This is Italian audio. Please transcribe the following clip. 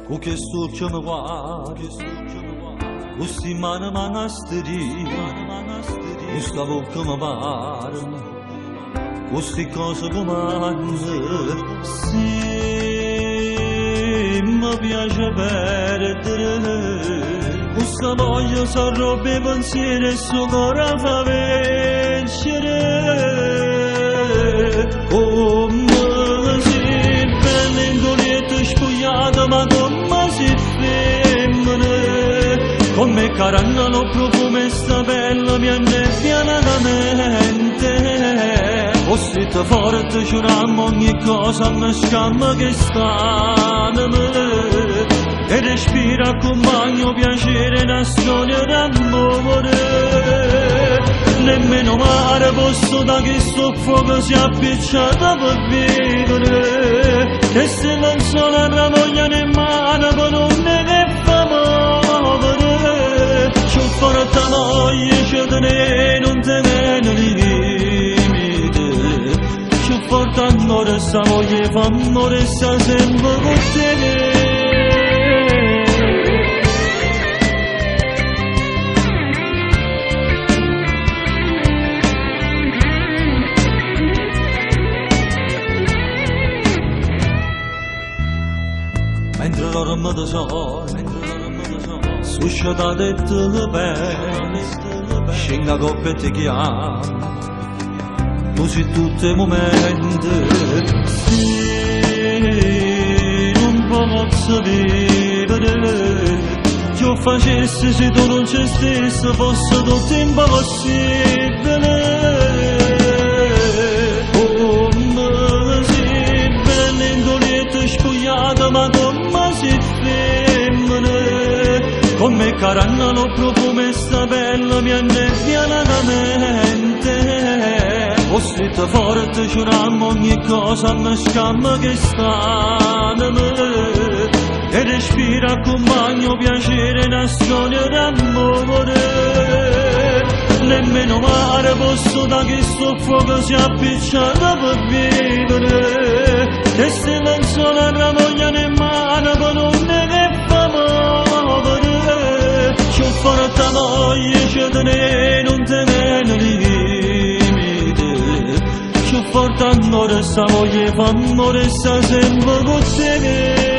Cu che succiamo qua, questi mani manasteri, questa bocca mi pare, queste cose comando, sì, mi piace perdere, questa voglia s'arroba i pensieri e suo cuore fa vincere, come si bella in golietto spogliata ma come si femmine, come caranno profumo sta bella mi annebbiano la mente, o siete forte giurammo ogni cosa mi scamma che stanno e respira con bagno piacere una storia d'amore, nemmeno mare posso da che soffoco si è appicciata per vivere, che se non sono la voglia in mano con non ne fa muovere, c'ho forte voglia c'è te non te ne limite, c'ho forte amore sta voglia fa amore sta sempre con te. Mentre loro mi tesoro, suscitate e te le pensi, scenga coppia e ti chiamo, tu sei tutti i momenti, sì, non posso vivere, io facessi se tu non ci stessi, fosse tutto impossibile. Spogliata ma come si femmine, come caranno profumo sta bella mi annebbiano la mente, o siete forte giurammo ogni cosa mi scamma che stanno e respira con bagno piacere una storia d'amore, nemmeno mare posso da che soffoco si è appicciata per vivere, che se non sono la voglia in mano con non ne fa muovere, c'ho forte voglia c'è te non te ne limite, c'ho forte amore sta voglia fa amore sta sempre con te.